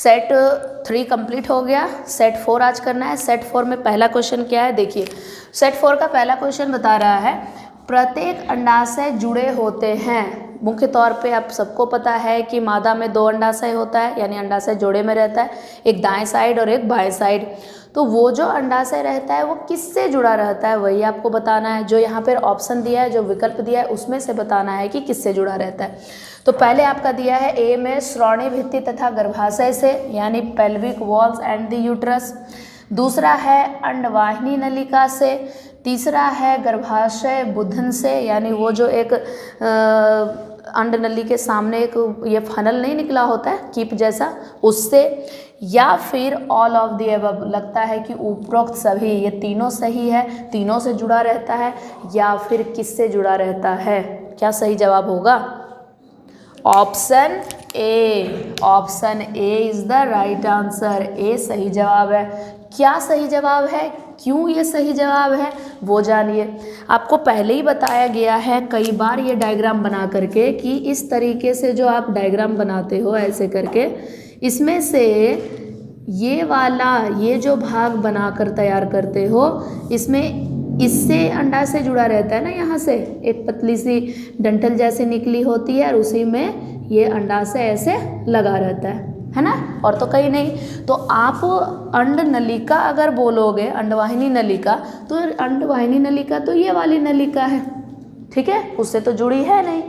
Set 3 complete हो गया, set 4 आज करना है। सेट 4 में पहला क्वेश्चन क्या है, देखिए सेट 4 का पहला क्वेश्चन बता रहा है प्रत्येक अंडाशय जुड़े होते हैं। मुख्य तौर पे आप सबको पता है कि मादा में 2 अंडाशय होता है, यानी अंडाशय जोड़े में रहता है, एक दाएं साइड और एक बाएं साइड। तो वो जो अंडाशय रहता है वो किससे जुड़ा रहता है वही आपको बताना है। जो यहाँ पर ऑप्शन दिया है, जो विकल्प दिया है उसमें से बताना है कि किससे जुड़ा रहता है। तो पहले आपका दिया है ए में श्रोणि भित्ति तथा गर्भाशय से, यानी pelvic walls and the uterus. दूसरा है अंडवाहिनी नलिका से। तीसरा है गर्भाशय बुधन से, यानी वो जो एक अंड नली के सामने एक ये फनल नहीं निकला होता है कीप जैसा, उससे। या फिर ऑल ऑफ द अबव, लगता है कि उपरोक्त सभी, ये तीनों सही है, तीनों से जुड़ा रहता है। या फिर किससे जुड़ा रहता है, क्या सही जवाब होगा? Option A, option A is the right answer. A सही जवाब है। क्या सही जवाब है, क्यों ये सही जवाब है वो जानिए। आपको पहले ही बताया गया है कई बार ये डायग्राम बना करके कि इस तरीके से जो आप डायग्राम बनाते हो ऐसे करके, इसमें से ये वाला ये जो भाग बनाकर तैयार करते हो, इसमें इससे अंडा से जुड़ा रहता है ना, यहाँ से एक पतली सी डंठल जैसे निकली होती है और उसी में ये अंडा से ऐसे लगा रहता है ना, और तो कहीं नहीं। तो आप अंड नलिका अगर बोलोगे, अंडवाहिनी नलिका, तो अंडवाहिनी नलिका तो ये वाली नलिका है, ठीक है, उससे तो जुड़ी है नहीं।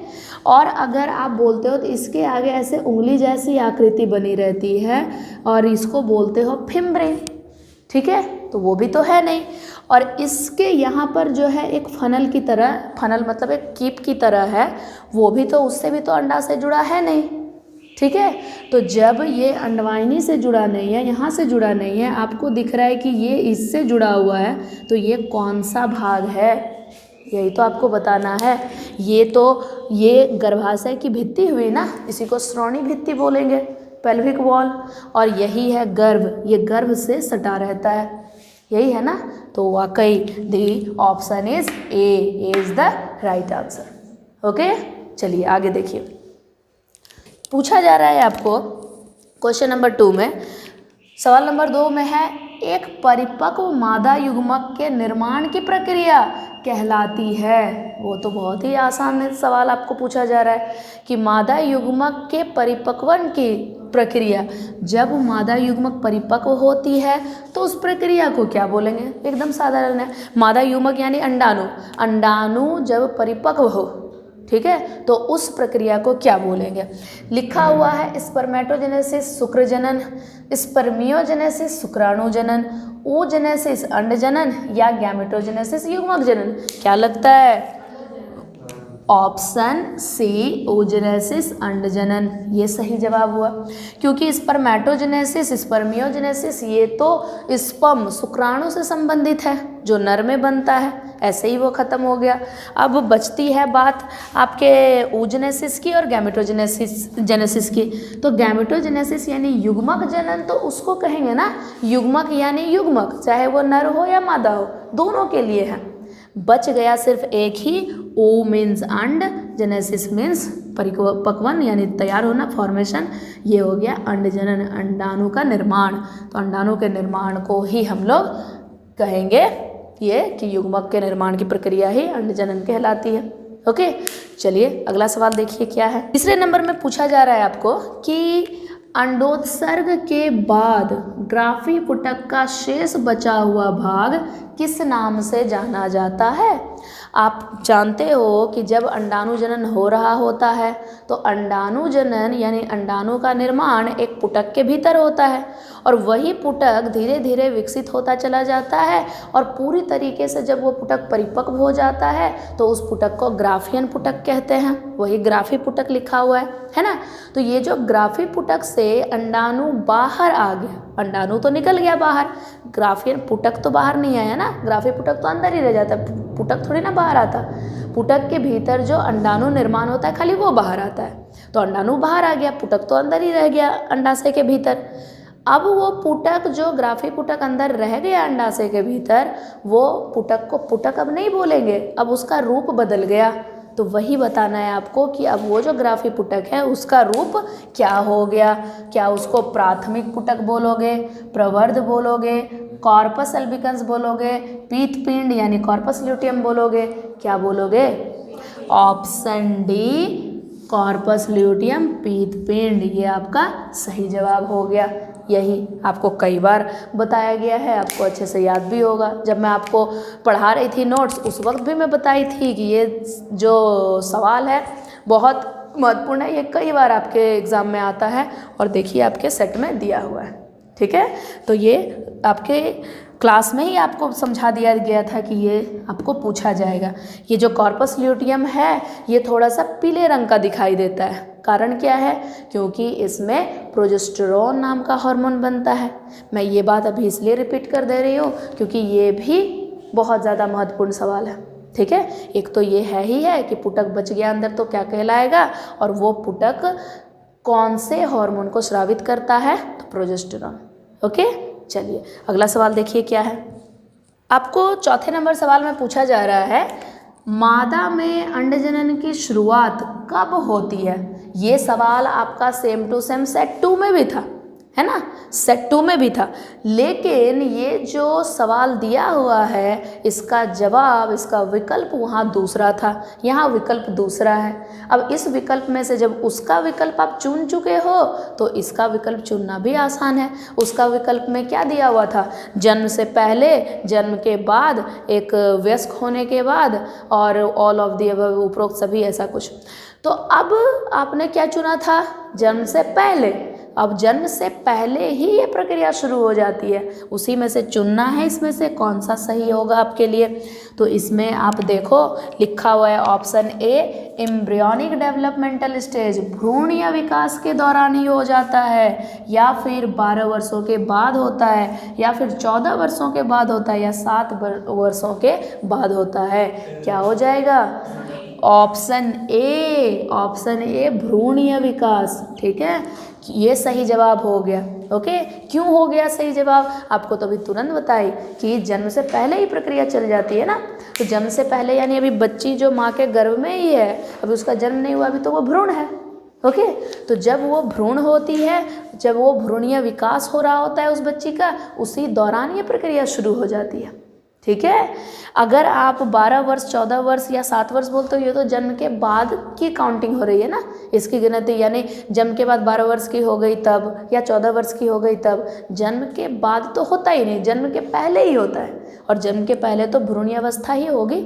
और अगर आप बोलते हो तो इसके आगे ऐसे उंगली जैसी आकृति बनी रहती है और इसको बोलते हो फिम्ब्रे, ठीक है, तो वो भी तो है नहीं। और इसके यहाँ पर जो है एक फनल की तरह, फनल मतलब एक कीप की तरह है, वो भी तो, उससे भी तो अंडा से जुड़ा है नहीं, ठीक है। तो जब ये अंडवाहिनी से जुड़ा नहीं है, यहाँ से जुड़ा नहीं है, आपको दिख रहा है कि ये इससे जुड़ा हुआ है, तो ये कौन सा भाग है यही तो आपको बताना है। ये तो ये गर्भाशय की भित्ति हुई ना, इसी को श्रोणि भित्ति बोलेंगे, पेल्विक वॉल। और यही है गर्भ, ये गर्भ से सटा रहता है, यही है ना। तो वाकई the option is a is the right answer. Okay, चलिए आगे देखिए। पूछा जा रहा है आपको क्वेश्चन नंबर 2 में, सवाल नंबर 2 में है एक परिपक्व मादा युग्मक के निर्माण की प्रक्रिया कहलाती है। वो तो बहुत ही आसान है, सवाल आपको पूछा जा रहा है कि मादा युग्मक के परिपक्वन की प्रक्रिया, जब मादा युग्मक परिपक्व होती है तो उस प्रक्रिया को क्या बोलेंगे? एकदम साधारण है, मादा युग्मक यानी अंडाणु, अंडाणु जब परिपक्व हो, ठीक है, तो उस प्रक्रिया को क्या बोलेंगे? लिखा हुआ है स्पर्मेटोजेनेसिस शुक्र जनन, स्पर्मियोजेनेसिस शुक्राणु जनन, oogenesis अंड जनन, या गैमेटोजेनेसिस युग्मक जनन। क्या लगता है? ऑप्शन सी oogenesis अंड जनन, ये सही जवाब हुआ। क्योंकि स्पर्मेटोजेनेसिस, स्पर्मियोजेनेसिस ये तो स्पर्म शुक्राणु से संबंधित है जो नर में बनता है, ऐसे ही वो खत्म हो गया। अब बचती है बात आपके oogenesis की और गैमेटोजेनेसिस की। तो गैमेटोजेनेसिस यानी युग्मक जनन, तो उसको कहेंगे ना युग्मक यानी युग्मक, चाहे वो नर हो या मादा हो, दोनों के लिए है। बच गया सिर्फ एक ही, ओ मीन्स अंड, जेनेसिस मीन्स परिपक्वन यानी तैयार होना, फॉर्मेशन, ये हो गया अंड जनन, अंडाणु का निर्माण। तो अंडाणु के निर्माण को ही हम लोग कहेंगे ये कि युग्मक के निर्माण की प्रक्रिया ही अंड जनन कहलाती है। ओके, चलिए अगला सवाल देखिए क्या है। तीसरे नंबर में पूछा जा रहा है आपको कि अंडोत्सर्ग के बाद ग्राफी पुटक का शेष बचा हुआ भाग किस नाम से जाना जाता है? आप जानते हो कि जब अंडाणु जनन हो रहा होता है तो अंडाणु जनन यानी अंडाणु का निर्माण एक पुटक के भीतर होता है, और वही पुटक धीरे धीरे विकसित होता चला जाता है, और पूरी तरीके से जब वो पुटक परिपक्व हो जाता है तो उस पुटक को ग्राफियन पुटक कहते हैं। वही ग्राफी पुटक लिखा हुआ है ना। तो ये जो ग्राफी पुटक से अंडाणु बाहर आ गया, अंडाणु तो निकल गया बाहर, ग्राफियन पुटक तो बाहर नहीं आया ना, ग्राफी पुटक तो अंदर ही रह जाता, पुटक थोड़ी ना बाहर आता। पुटक के भीतर जो अंडाणु निर्माण होता है खाली वो बाहर आता है, तो अंडाणु बाहर आ गया, पुटक तो अंदर ही रह गया अंडाशय के भीतर। अब वो पुटक जो ग्राफी पुटक अंदर रह गया अंडाशय के भीतर, वो पुटक को पुटक अब नहीं बोलेंगे, अब उसका रूप बदल गया। तो वही बताना है आपको कि अब वो जो ग्राफी पुटक है उसका रूप क्या हो गया। क्या उसको प्राथमिक पुटक बोलोगे, प्रवर्ध बोलोगे, कॉर्पस अल्बिकन्स बोलोगे, पीतपिंड यानी कॉर्पस ल्यूटियम बोलोगे, क्या बोलोगे? ऑप्शन डी कॉर्पस ल्यूटियम पीतपिंड, ये आपका सही जवाब हो गया। यही आपको कई बार बताया गया है, आपको अच्छे से याद भी होगा। जब मैं आपको पढ़ा रही थी नोट्स उस वक्त भी मैं बताई थी कि ये जो सवाल है बहुत महत्वपूर्ण है, ये कई बार आपके एग्ज़ाम में आता है और देखिए आपके सेट में दिया हुआ है। ठीक है, तो ये आपके क्लास में ही आपको समझा दिया गया था कि ये आपको पूछा जाएगा। ये जो कॉर्पस ल्यूटियम है ये थोड़ा सा पीले रंग का दिखाई देता है, कारण क्या है? क्योंकि इसमें प्रोजेस्टेरोन नाम का हार्मोन बनता है। मैं ये बात अभी इसलिए रिपीट कर दे रही हूँ क्योंकि ये भी बहुत ज़्यादा महत्वपूर्ण सवाल है। ठीक है, एक तो ये है ही है कि पुटक बच गया अंदर तो क्या कहलाएगा, और वो पुटक कौन से हार्मोन को स्रावित करता है? तो प्रोजेस्टेरोन। ओके, चलिए अगला सवाल देखिए क्या है। आपको चौथे नंबर सवाल में पूछा जा रहा है मादा में अंडजनन की शुरुआत कब होती है। ये सवाल आपका सेम टू सेम सेट 2 में भी था, है ना, सेट 2 में भी था। लेकिन ये जो सवाल दिया हुआ है इसका जवाब, इसका विकल्प वहाँ दूसरा था, यहाँ विकल्प दूसरा है। अब इस विकल्प में से जब उसका विकल्प आप चुन चुके हो तो इसका विकल्प चुनना भी आसान है। उसका विकल्प में क्या दिया हुआ था? जन्म से पहले, जन्म के बाद, एक वयस्क होने के बाद और ऑल ऑफ दी अबव, उपरोक्त सभी, ऐसा कुछ। तो अब आपने क्या चुना था? जन्म से पहले। अब जन्म से पहले ही ये प्रक्रिया शुरू हो जाती है, उसी में से चुनना है इसमें से कौन सा सही होगा आपके लिए। तो इसमें आप देखो लिखा हुआ है option A embryonic developmental stage, भ्रूणीय विकास के दौरान ही हो जाता है, या फिर 12 वर्षों के बाद होता है, या फिर 14 वर्षों के बाद होता है, या 7 वर्षों के बाद होता है। क्या हो जाएगा? ऑप्शन ए भ्रूणीय विकास। ठीक है, ये सही जवाब हो गया। ओके, क्यों हो गया सही जवाब? आपको तो अभी तुरंत बताई कि जन्म से पहले ही प्रक्रिया चल जाती है ना। तो जन्म से पहले यानी अभी बच्ची जो माँ के गर्भ में ही है, अभी उसका जन्म नहीं हुआ, अभी तो वो भ्रूण है। ओके, तो जब वो भ्रूण होती है, जब वो भ्रूणीय विकास हो रहा होता है उस बच्ची का, उसी दौरान ये प्रक्रिया शुरू हो जाती है। ठीक है, अगर आप 12 वर्ष, 14 वर्ष या 7 वर्ष बोलते हो, ये तो जन्म के बाद की काउंटिंग हो रही है ना, इसकी गिनती। यानी जन्म के बाद 12 वर्ष की हो गई तब, या 14 वर्ष की हो गई तब। जन्म के बाद तो होता ही नहीं, जन्म के पहले ही होता है, और जन्म के पहले तो भ्रूणीय अवस्था ही होगी।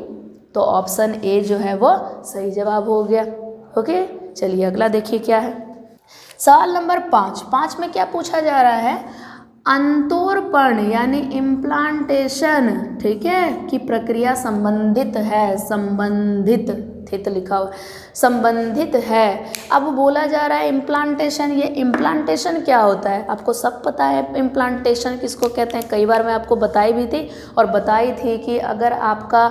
तो ऑप्शन ए जो है वो सही जवाब हो गया। ओके, चलिए अगला देखिए क्या है। सवाल नंबर 5 में क्या पूछा जा रहा है? अंतोरपण यानी इम्प्लांटेशन, ठीक है, की प्रक्रिया संबंधित है, संबंधित, थित लिखा हुआ, संबंधित है। अब बोला जा रहा है इम्प्लांटेशन। ये इम्प्लांटेशन क्या होता है? आपको सब पता है इम्प्लांटेशन किसको कहते हैं। कई बार मैं आपको बताई भी थी, और बताई थी कि अगर आपका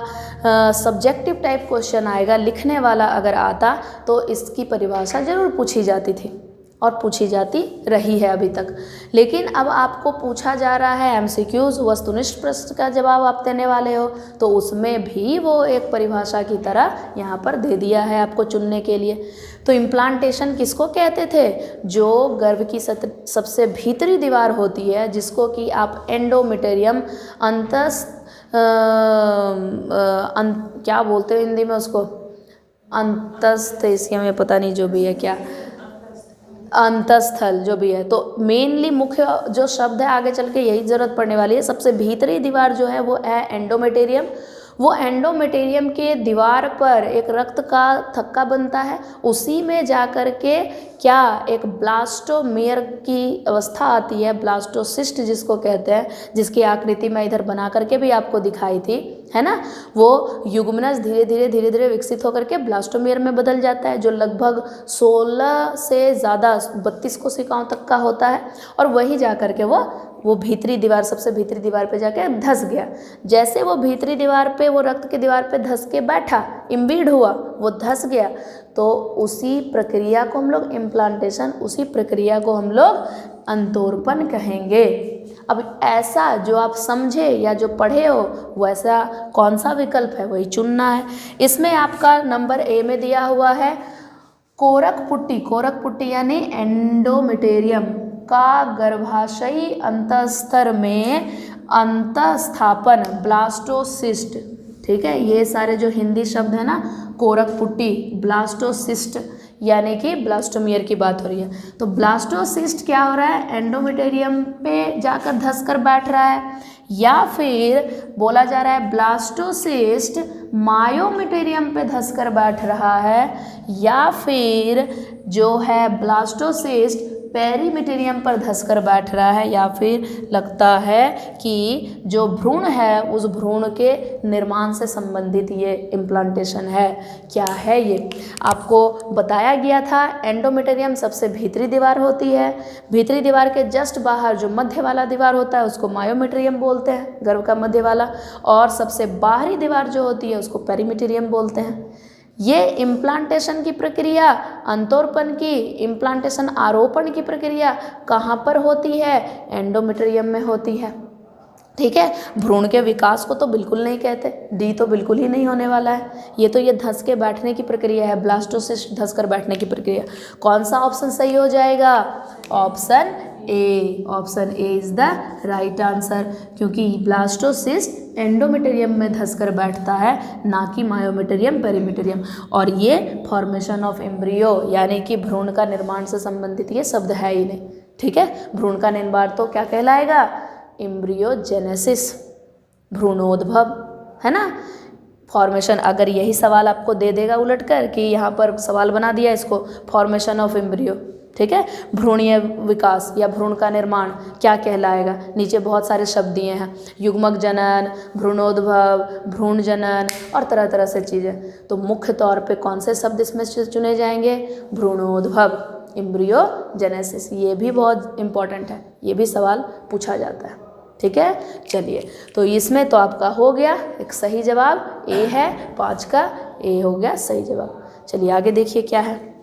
सब्जेक्टिव टाइप क्वेश्चन आएगा, लिखने वाला अगर आता, तो इसकी परिभाषा जरूर पूछी जाती थी और पूछी जाती रही है अभी तक। लेकिन अब आपको पूछा जा रहा है एमसीक्यूज, वस्तुनिष्ठ प्रश्न का जवाब आप देने वाले हो, तो उसमें भी वो एक परिभाषा की तरह यहाँ पर दे दिया है आपको चुनने के लिए। तो इम्प्लांटेशन किसको कहते थे? जो गर्भ की सबसे भीतरी दीवार होती है, जिसको कि आप एंडोमेटेरियम, क्या बोलते हैं हिंदी में उसको, अंतस्थ, इसके में पता नहीं जो भी है क्या, अंतस्थल जो भी है। तो मेनली मुख्य जो शब्द है आगे चल के यही ज़रूरत पड़ने वाली है। सबसे भीतरी दीवार जो है वो है एंडोमेटेरियम। वो एंडोमेटेरियम के दीवार पर एक रक्त का थक्का बनता है, उसी में जाकर के क्या एक ब्लास्टोमेयर की अवस्था आती है, ब्लास्टोसिस्ट जिसको कहते हैं, जिसकी आकृति मैं इधर बना करके भी आपको दिखाई थी, है ना। वो युग्मनज धीरे धीरे विकसित होकर के ब्लास्टोमेयर में बदल जाता है, जो लगभग 16 से ज़्यादा 32 कोशिकाओं तक का होता है, और वही जा कर के वो भीतरी दीवार, सबसे भीतरी दीवार पे जाके धस गया। जैसे वो भीतरी दीवार पे, वो रक्त की दीवार पे धस के बैठा, इम्बीड हुआ, वो धस गया, तो उसी प्रक्रिया को हम लोग इम्प्लांटेशन, उसी प्रक्रिया को हम लोग अंतोरपण कहेंगे। अब ऐसा जो आप समझे या जो पढ़े हो वैसा कौन सा विकल्प है वही चुनना है। इसमें आपका नंबर ए में दिया हुआ है कोरक पुट्टी यानी एंडोमेटेरियम का गर्भाशयी अंतस्तर में अंतस्थापन ब्लास्टोसिस्ट। ठीक है, ये सारे जो हिंदी शब्द है ना, कोरक पुट्टी, ब्लास्टोसिस्ट यानी कि ब्लास्टोमियर की बात हो रही है। तो ब्लास्टोसिस्ट क्या हो रहा है, एंडोमेटेरियम पे जाकर धंस कर बैठ रहा है, या फिर बोला जा रहा है ब्लास्टोसिस्ट मायोमेटेरियम पे धंस कर बैठ रहा है, या फिर जो है ब्लास्टोसिस्ट पेरीमेटेरियम पर धंसकर बैठ रहा है, या फिर लगता है कि जो भ्रूण है उस भ्रूण के निर्माण से संबंधित ये इम्प्लांटेशन है। क्या है ये आपको बताया गया था। एंडोमेटेरियम सबसे भीतरी दीवार होती है, भीतरी दीवार के जस्ट बाहर जो मध्य वाला दीवार होता है उसको मायोमेटेरियम बोलते हैं, गर्भ का मध्य वाला, और सबसे बाहरी दीवार जो होती है उसको पेरीमेटेरियम बोलते हैं। ये इम्प्लांटेशन की प्रक्रिया, अंतोरपण की, इम्प्लांटेशन आरोपण की प्रक्रिया कहाँ पर होती है, एंडोमेटेरियम में होती है। ठीक है, भ्रूण के विकास को तो बिल्कुल नहीं कहते, डी तो बिल्कुल ही नहीं होने वाला है। ये तो ये धंस के बैठने की प्रक्रिया है, ब्लास्टोसिस्ट धंस कर बैठने की प्रक्रिया। कौन सा ऑप्शन सही हो जाएगा, option A is the right answer, क्योंकि ब्लास्टोसिस्ट एंडोमेटेरियम में धंसकर बैठता है, ना कि मायोमेटेरियम पेरीमेटेरियम। और ये फॉर्मेशन ऑफ एम्ब्रियो यानी कि भ्रूण का निर्माण से संबंधित ये शब्द है ही नहीं। ठीक है, भ्रूण का निर्माण तो क्या कहलाएगा, एम्ब्रियोजेनेसिस, भ्रूणोद्भव, है ना। फॉर्मेशन, अगर यही सवाल आपको दे देगा उलट कर कि यहाँ पर सवाल बना दिया इसको फॉर्मेशन ऑफ एम्ब्रियो, ठीक है, भ्रूणीय विकास या भ्रूण का निर्माण क्या कहलाएगा, नीचे बहुत सारे शब्द दिए हैं, युग्मक जनन, भ्रूणोद्भव, भ्रूण जनन और तरह तरह से चीज़ें। तो मुख्य तौर पे कौन से शब्द इसमें चुने जाएंगे, भ्रूणोद्भव, एम्ब्रियोजेनेसिस। ये भी बहुत इंपॉर्टेंट है, ये भी सवाल पूछा जाता है। ठीक है, चलिए, तो इसमें तो आपका हो गया एक सही जवाब, ए है, 5 का ए हो गया सही जवाब। चलिए आगे देखिए क्या है।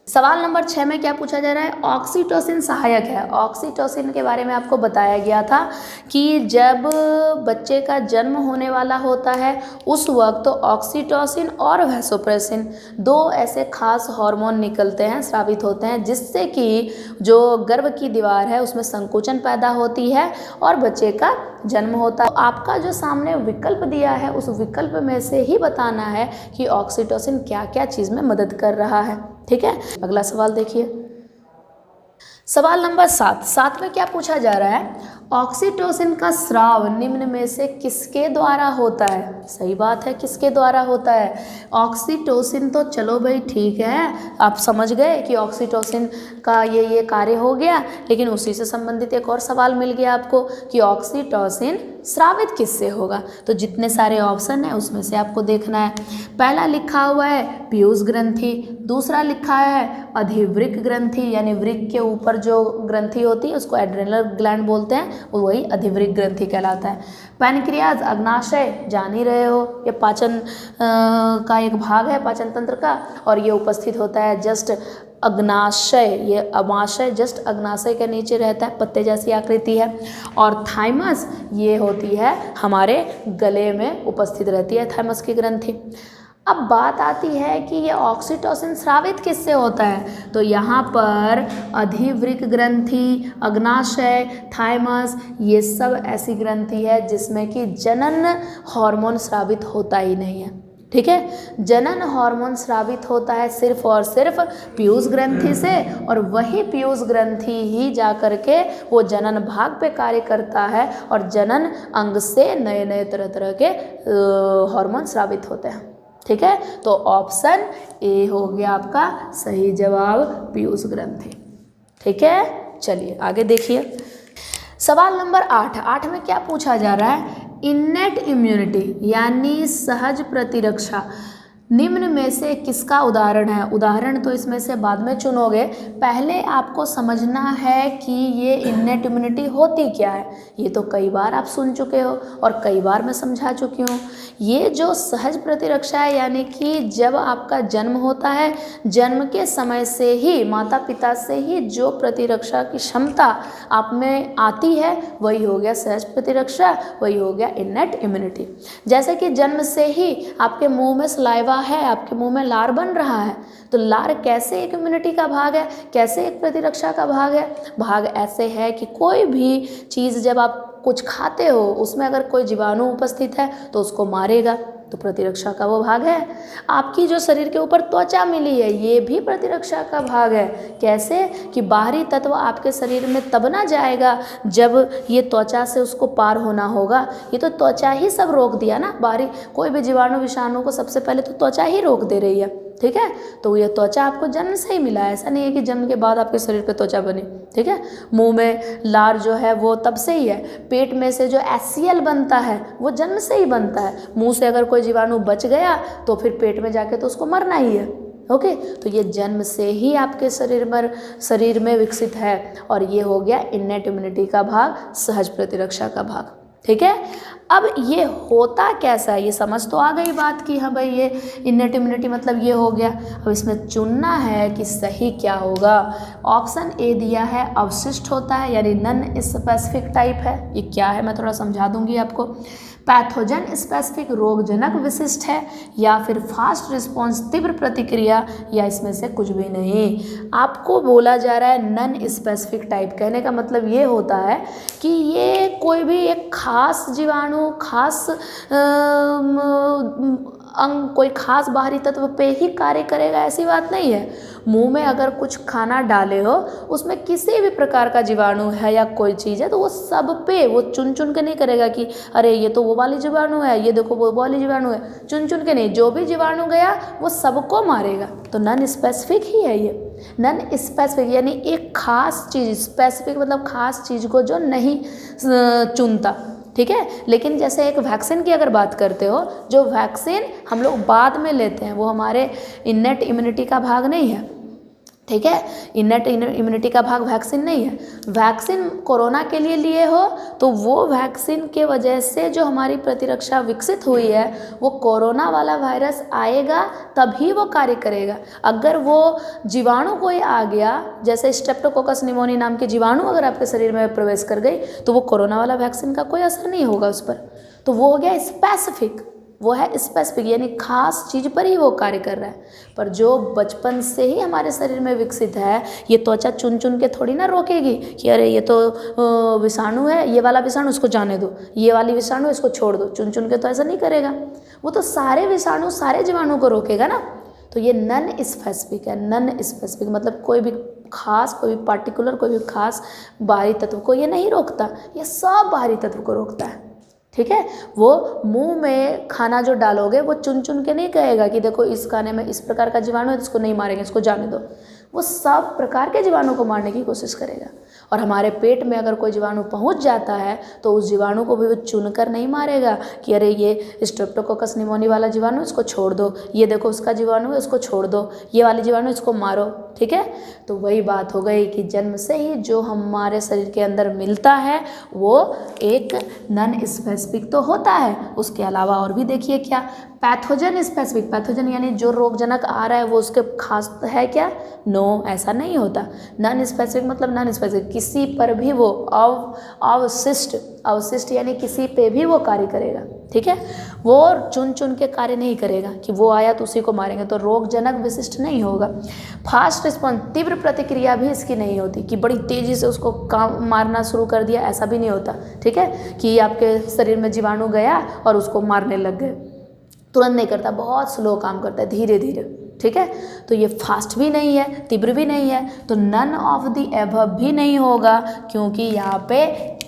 सवाल नंबर 6 में क्या पूछा जा रहा है, ऑक्सीटोसिन सहायक है। ऑक्सीटोसिन के बारे में आपको बताया गया था कि जब बच्चे का जन्म होने वाला होता है उस वक्त तो ऑक्सीटोसिन और वैसोप्रेसिन 2 ऐसे खास हार्मोन निकलते हैं, स्रावित होते हैं, जिससे कि जो गर्भ की दीवार है उसमें संकुचन पैदा होती है और बच्चे का जन्म होता है। तो आपका जो सामने विकल्प दिया है उस विकल्प में से ही बताना है कि ऑक्सीटोसिन क्या क्या चीज़ में मदद कर रहा है। ठीक है, अगला सवाल देखिए, सवाल नंबर 7 में क्या पूछा जा रहा है, ऑक्सीटोसिन का स्राव निम्न में से किसके द्वारा होता है। सही बात है, किसके द्वारा होता है, ऑक्सीटोसिन तो चलो भाई ठीक है, आप समझ गए कि ऑक्सीटोसिन का ये कार्य हो गया, लेकिन उसी से संबंधित एक और सवाल मिल गया आपको कि ऑक्सीटोसिन स्रावित किससे होगा। तो जितने सारे ऑप्शन हैं उसमें से आपको देखना है। पहला लिखा हुआ है पीयूष ग्रंथि, दूसरा लिखा है अधिवृक्क ग्रंथि, यानी वृक्क के ऊपर जो ग्रंथि होती है उसको एड्रेनल ग्लैंड बोलते हैं, वही अधिवृक्क ग्रंथि कहलाता है। पैनक्रियाज, अग्नाशय, जान ही रहे हो, ये पाचन का एक भाग है पाचन तंत्र का, और ये उपस्थित होता है जस्ट अग्नाशय, ये अमाशय जस्ट अग्नाशय के नीचे रहता है, पत्ते जैसी आकृति है। और थाइमस ये होती है हमारे गले में उपस्थित रहती है, थाइमस की ग्रंथि। अब बात आती है कि ये ऑक्सीटोसिन स्रावित किससे होता है, तो यहाँ पर अधिवृक्क ग्रंथि, अग्नाशय, थाइमस, ये सब ऐसी ग्रंथि है जिसमें कि जनन हार्मोन स्रावित होता ही नहीं है। ठीक है, जनन हार्मोन स्रावित होता है सिर्फ और सिर्फ पीयूष ग्रंथि से, और वही पीयूष ग्रंथि ही जा कर के वो जनन भाग पे कार्य करता है और जनन अंग से नए नए तरह तरह के हार्मोन स्रावित होते हैं। ठीक है, तो ऑप्शन ए हो गया आपका सही जवाब, पीयूष ग्रंथि। ठीक है, चलिए आगे देखिए, सवाल नंबर 8 में क्या पूछा जा रहा है, इन्नेट इम्यूनिटी यानी सहज प्रतिरक्षा निम्न में से किसका उदाहरण है? उदाहरण तो इसमें से बाद में चुनोगे, पहले आपको समझना है कि ये इन्नेट इम्यूनिटी होती क्या है। ये तो कई बार आप सुन चुके हो और कई बार मैं समझा चुकी हूँ। ये जो सहज प्रतिरक्षा है, यानी कि जब आपका जन्म होता है, जन्म के समय से ही माता पिता से ही जो प्रतिरक्षा की क्षमता आप में आती है वही हो गया सहज प्रतिरक्षा, वही हो गया इन्नेट इम्यूनिटी। जैसे कि जन्म से ही आपके मुंह में सलाइवा है, आपके मुंह में लार बन रहा है, तो लार कैसे एक इम्यूनिटी का भाग है, कैसे एक प्रतिरक्षा का भाग है? भाग ऐसे है कि कोई भी चीज़ जब आप कुछ खाते हो उसमें अगर कोई जीवाणु उपस्थित है तो उसको मारेगा, तो प्रतिरक्षा का वो भाग है। आपकी जो शरीर के ऊपर त्वचा मिली है ये भी प्रतिरक्षा का भाग है। कैसे कि बाहरी तत्व आपके शरीर में तब ना जाएगा जब ये त्वचा से उसको पार होना होगा। ये तो त्वचा ही सब रोक दिया ना, बाहरी कोई भी जीवाणु विषाणु को सबसे पहले तो त्वचा ही रोक दे रही है, ठीक है। तो ये त्वचा आपको जन्म से ही मिला है, ऐसा नहीं है कि जन्म के बाद आपके शरीर पे त्वचा बनी, ठीक है। मुंह में लार जो है वो तब से ही है। पेट में से जो HCl बनता है वो जन्म से ही बनता है। मुंह से अगर कोई जीवाणु बच गया तो फिर पेट में जाके तो उसको मरना ही है, ओके। तो ये जन्म से ही आपके शरीर में विकसित है और ये हो गया इन्नेट इम्यूनिटी का भाग, सहज प्रतिरक्षा का भाग, ठीक है। अब ये होता कैसा है ये समझ तो आ गई बात की, हाँ भाई ये इन्नेट इम्यूनिटी मतलब ये हो गया। अब इसमें चुनना है कि सही क्या होगा। ऑप्शन ए दिया है अवशिष्ट होता है, यानी नन स्पेसिफिक टाइप है। ये क्या है मैं थोड़ा समझा दूंगी आपको। पैथोजन स्पेसिफिक रोगजनक विशिष्ट है, या फिर फास्ट रिस्पॉन्स तीव्र प्रतिक्रिया, या इसमें से कुछ भी नहीं। आपको बोला जा रहा है नन स्पेसिफिक टाइप। कहने का मतलब ये होता है कि ये कोई भी एक खास जीवाणु, खास अंग, कोई खास बाहरी तत्व पे ही कार्य करेगा, ऐसी बात नहीं है। मुंह में अगर कुछ खाना डाले हो उसमें किसी भी प्रकार का जीवाणु है या कोई चीज़ है तो वो सब पे वो चुन चुन के नहीं करेगा कि अरे ये तो वो वाली जीवाणु है, ये देखो वो वाली जीवाणु है, चुन चुन के नहीं। जो भी जीवाणु गया वो सबको मारेगा। तो नन स्पेसिफिक ही है ये। नन स्पेसिफिक यानी एक खास चीज़, स्पेसिफिक मतलब खास चीज़ को जो नहीं चुनता, ठीक है। लेकिन जैसे एक वैक्सीन की अगर बात करते हो, जो वैक्सीन हम लोग बाद में लेते हैं वो हमारे इन्नेट इम्यूनिटी का भाग नहीं है, ठीक है। इन्नेट इम्यूनिटी का भाग वैक्सीन नहीं है। वैक्सीन कोरोना के लिए हो तो वो वैक्सीन के वजह से जो हमारी प्रतिरक्षा विकसित हुई है वो कोरोना वाला वायरस आएगा तभी वो कार्य करेगा। अगर वो जीवाणु कोई आ गया, जैसे स्ट्रेप्टोकोकस निमोनिया नाम के जीवाणु अगर आपके शरीर में प्रवेश कर गई तो वो कोरोना वाला वैक्सीन का कोई असर नहीं होगा उस पर। तो वो हो गया स्पेसिफिक, वो है स्पेसिफिक यानी खास चीज़ पर ही वो कार्य कर रहा है। पर जो बचपन से ही हमारे शरीर में विकसित है, ये त्वचा चुन चुन के थोड़ी ना रोकेगी कि अरे ये तो विषाणु है, ये वाला विषाणु इसको जाने दो, ये वाली विषाणु इसको छोड़ दो। चुन चुन के तो ऐसा नहीं करेगा, वो तो सारे विषाणु सारे जीवाणु को रोकेगा ना। तो ये नन स्पेसिफिक है। नन स्पेसिफिक मतलब कोई भी खास, कोई भी पार्टिकुलर, कोई भी खास बाहरी तत्व को ये नहीं रोकता, ये सब बाहरी तत्व को रोकता है, ठीक है। वो मुंह में खाना जो डालोगे वो चुन चुन के नहीं कहेगा कि देखो इस खाने में इस प्रकार का जीवाणु है, इसको नहीं मारेंगे, इसको जाने दो। वो सब प्रकार के जीवाणु को मारने की कोशिश करेगा। और हमारे पेट में अगर कोई जीवाणु पहुंच जाता है तो उस जीवाणु को भी वो चुनकर नहीं मारेगा कि अरे ये स्ट्रेप्टोकोकस निमोनिया वाला जीवाणु इसको छोड़ दो, ये देखो उसका जीवाणु है इसको छोड़ दो, ये वाली जीवाणु इसको मारो, ठीक है। तो वही बात हो गई कि जन्म से ही जो हमारे शरीर के अंदर मिलता है वो एक नन स्पेसिफिक तो होता है। उसके अलावा और भी देखिए क्या, पैथोजन स्पेसिफिक। पैथोजन यानी जो रोगजनक आ रहा है वो उसके खास है क्या? नो, ऐसा नहीं होता। नन स्पेसिफिक मतलब नन स्पेसिफिक, किसी पर भी वो अवशिष्ट यानी किसी पे भी वो कार्य करेगा, ठीक है। वो चुन चुन के कार्य नहीं करेगा कि वो आया तो उसी को मारेंगे, तो रोगजनक विशिष्ट नहीं होगा। फास्ट रिस्पॉन्स तीव्र प्रतिक्रिया भी इसकी नहीं होती कि बड़ी तेज़ी से उसको काम मारना शुरू कर दिया, ऐसा भी नहीं होता, ठीक है। कि आपके शरीर में जीवाणु गया और उसको मारने लग गए, तुरंत नहीं करता, बहुत स्लो काम करता है, धीरे धीरे, ठीक है। तो ये फास्ट भी नहीं है, तीव्र भी नहीं है, तो नन ऑफ द एबव भी नहीं होगा क्योंकि यहाँ पे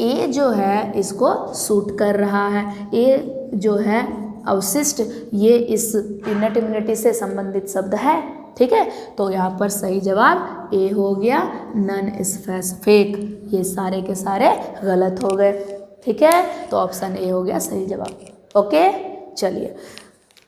ए जो है इसको सूट कर रहा है। ए जो है अवशिष्ट, ये इस इन्नेट इम्यूनिटी से संबंधित शब्द है, ठीक है। तो यहाँ पर सही जवाब ए हो गया, नन स्पेसिफिक। ये सारे के सारे गलत हो गए, ठीक है। तो ऑप्शन ए हो गया सही जवाब, ओके। चलिए